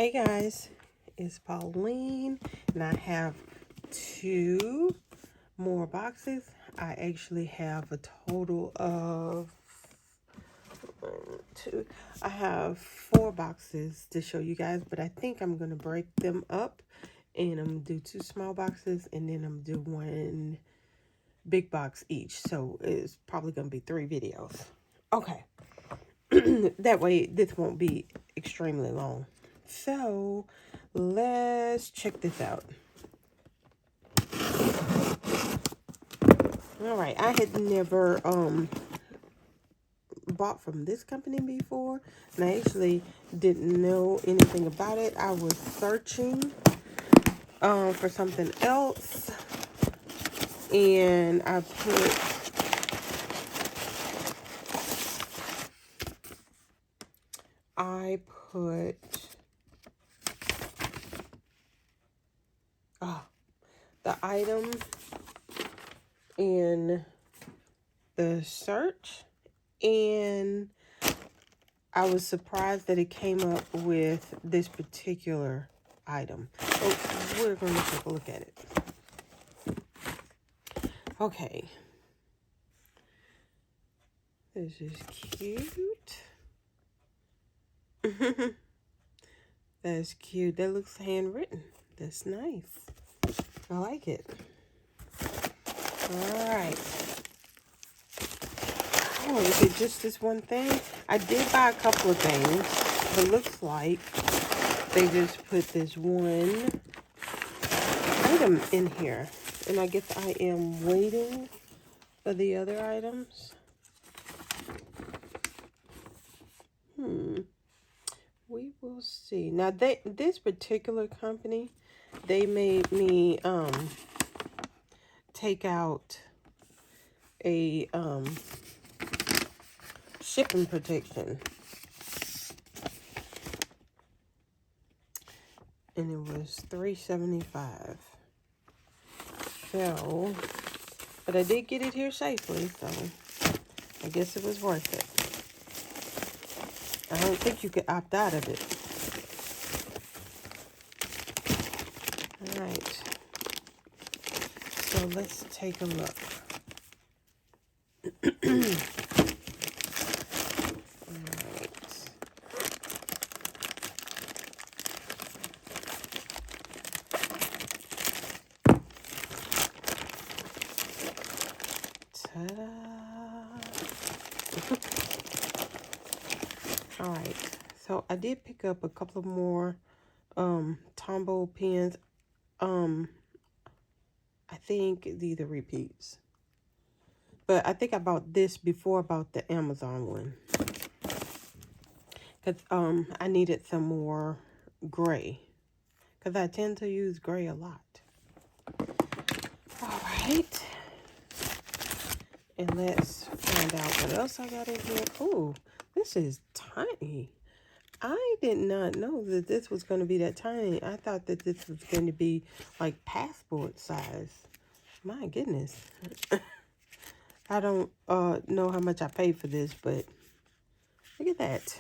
Hey guys, it's Pauline, and I have 2 more boxes. I actually have a total of 1, 2. I have 4 boxes to show you guys, but I think I'm gonna break them up, and I'm gonna do 2 small boxes, and then I'm gonna do 1 big box each. So it's probably gonna be 3 videos. Okay, that way this won't be extremely long. So let's check this out. All right, I had never bought from this company before, and I actually didn't know anything about it. I was searching for something else, and I put the item in the search, and I was surprised that it came up with this particular item. So we're going to take a look at it. Okay. This is cute. That's cute. That looks handwritten. That's nice. I like it. Alright. Oh, is it just this one thing? I did buy a couple of things, but it looks like they just put this one item in here. And I guess I am waiting for the other items. We will see. Now, this particular company, they made me take out a shipping protection. And it was $3.75. So, but I did get it here safely, so I guess it was worth it. I don't think you could opt out of it. All right. So let's take a look. Ta-da! All right, so I did pick up a couple of more Tombow pens. I think these are repeats, but I think I bought this before I bought the Amazon one, because I needed some more gray, because I tend to use gray a lot. All right, and let's find out what else I got in here. Oh, this is tiny. I did not know that this was going to be that tiny. I thought that this was going to be like passport size. My goodness. I don't know how much I paid for this, but look at that.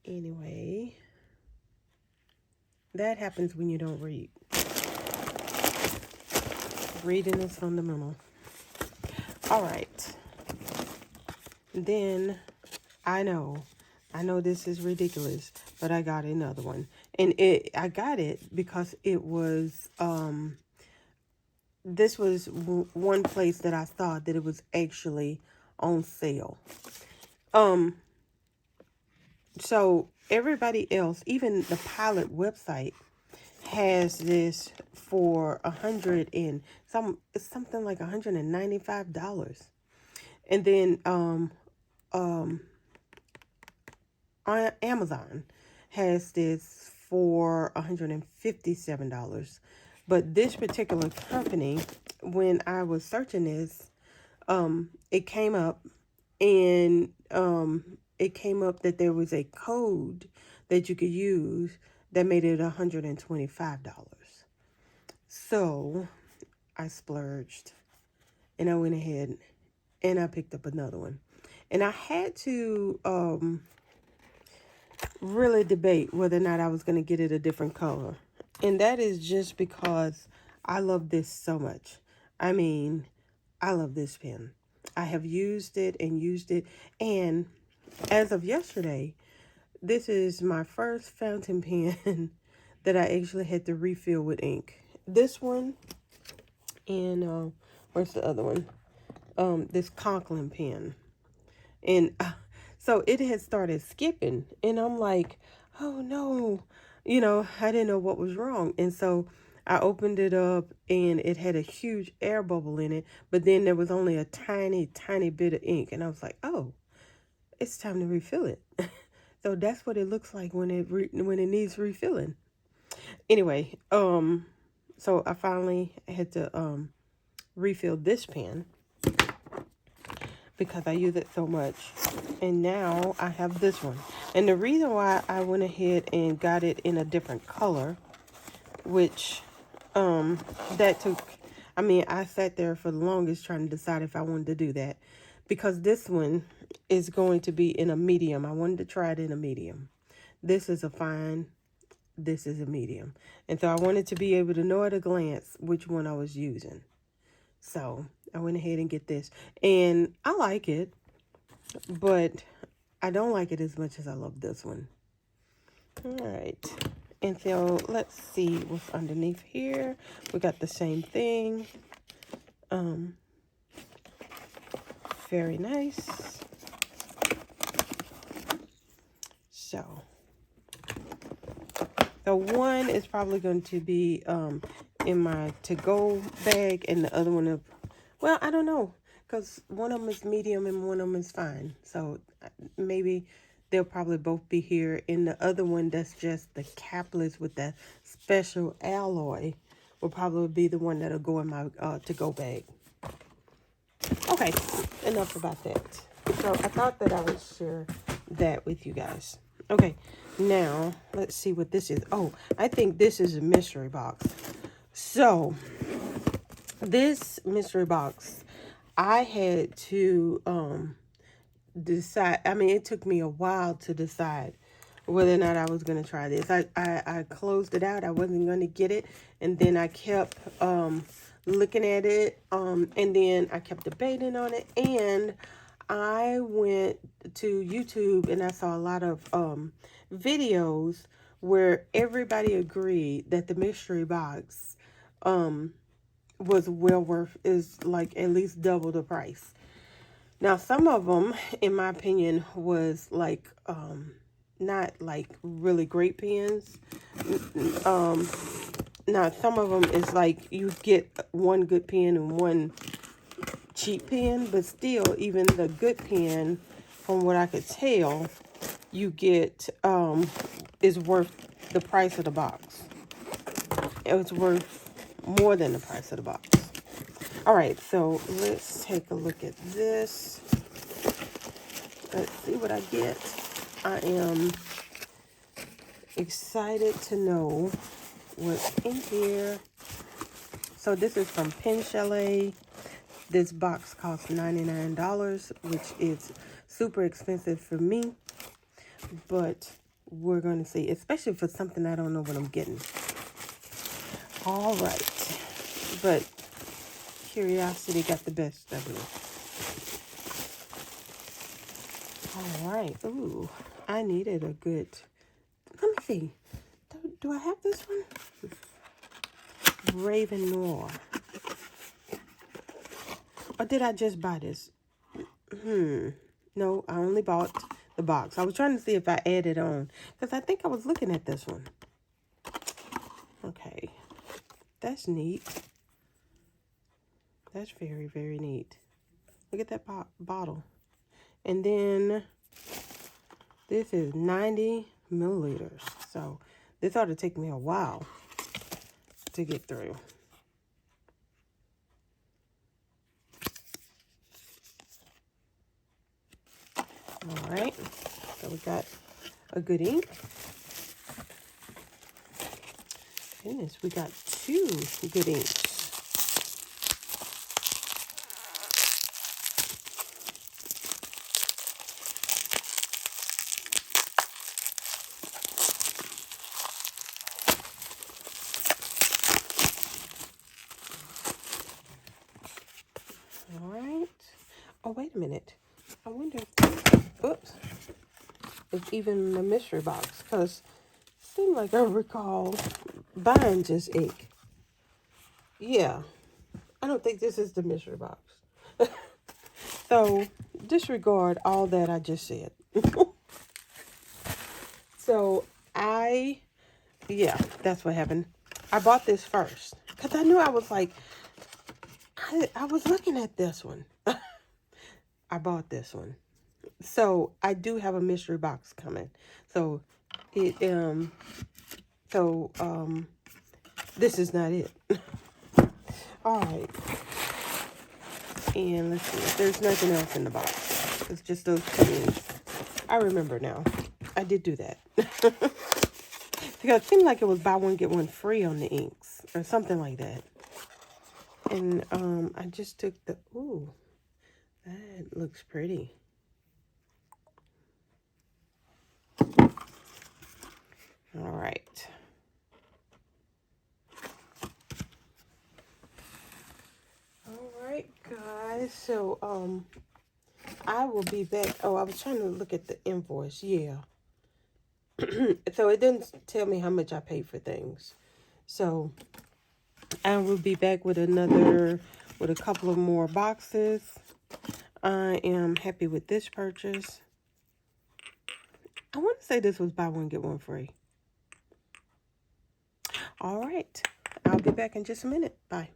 Anyway, that happens when you don't read. Reading is fundamental. All right. Then I know this is ridiculous, but I got another one. And I got it because it was, this was one place that I thought that it was actually on sale. So everybody else, even the Pilot website, has this for it's something like $195. And then, on Amazon has this for $157. But this particular company, when I was searching this, it came up, and it came up that there was a code that you could use that made it $125. So I splurged, and I went ahead and I picked up another one. And I had to really debate whether or not I was going to get it a different color. And that is just because I love this so much. I mean, I love this pen. I have used it and used it. And as of yesterday, this is my first fountain pen that I actually had to refill with ink. This one and where's the other one? This Conklin pen. And so it had started skipping. And I'm like, oh no. You know, I didn't know what was wrong. And so I opened it up and it had a huge air bubble in it. But then there was only a tiny, tiny bit of ink. And I was like, oh, it's time to refill it. So that's what it looks like when it needs refilling. Anyway, so I finally had to refill this pen because I use it so much. And now I have this one. And the reason why I went ahead and got it in a different color, which that took, I mean, I sat there for the longest trying to decide if I wanted to do that, because this one is going to be in a medium. I wanted to try it in a medium. This is a fine, this is a medium. And so I wanted to be able to know at a glance which one I was using. So I went ahead and get this. And I like it, but I don't like it as much as I love this one. All right. And so let's see what's underneath here. We got the same thing. Very nice. So the one is probably going to be in my to-go bag, and the other one, well, I don't know, because one of them is medium and one of them is fine. So maybe they'll probably both be here. And the other one that's just the capless with that special alloy will probably be the one that'll go in my to-go bag. Okay, enough about that. So I thought that I would share that with you guys. Okay, now let's see what this is. Oh, I think this is a mystery box. So this mystery box, I had to decide. I mean, it took me a while to decide whether or not I was going to try this. I closed it out. I wasn't going to get it. And then I kept looking at it. And then I kept debating on it. And I went to YouTube and I saw a lot of videos where everybody agreed that the mystery box was well worth, is like at least double the price. Now, some of them, in my opinion, was like, not like really great pens. Now, some of them is like you get one good pen and one cheap pen, but still, even the good pen, from what I could tell, you get, is worth the price of the box. It was worth more than the price of the box. All right, so let's take a look at this. Let's see what I get. I am excited to know what's in here. So this is from Pen Chalet. This box costs $99, which is super expensive for me. But we're going to see, especially for something I don't know what I'm getting. All right. But curiosity got the best of me. All right. Ooh, I needed a good, let me see. Do I have this one? Raven Noir. Or did I just buy this? No, I only bought the box. I was trying to see if I added on, because I think I was looking at this one. Okay. That's neat. That's very, very neat. Look at that bottle. And then this is 90 milliliters. So this ought to take me a while to get through. All right. So we got a good ink. Goodness, we got two good inks. wait a minute. I wonder if, oops, it's even a mystery box, because it seemed like I recall buying just ink. Yeah, I don't think this is the mystery box. So disregard all that I just said. So yeah, that's what happened. I bought this first because I knew I was like, I was looking at this one. I bought this one. So I do have a mystery box coming. So it this is not it. All right. And let's see. There's nothing else in the box. It's just those two. I remember now. I did do that. Because it seemed like it was buy one, get one free on the inks. Or something like that. And I just took the... Ooh. That looks pretty. All right. All right, guys. So, I will be back. Oh, I was trying to look at the invoice. Yeah. So it didn't tell me how much I paid for things. So I will be back with with a couple of more boxes. I am happy with this purchase. I want to say this was buy one, get one free. All right. I'll be back in just a minute. Bye.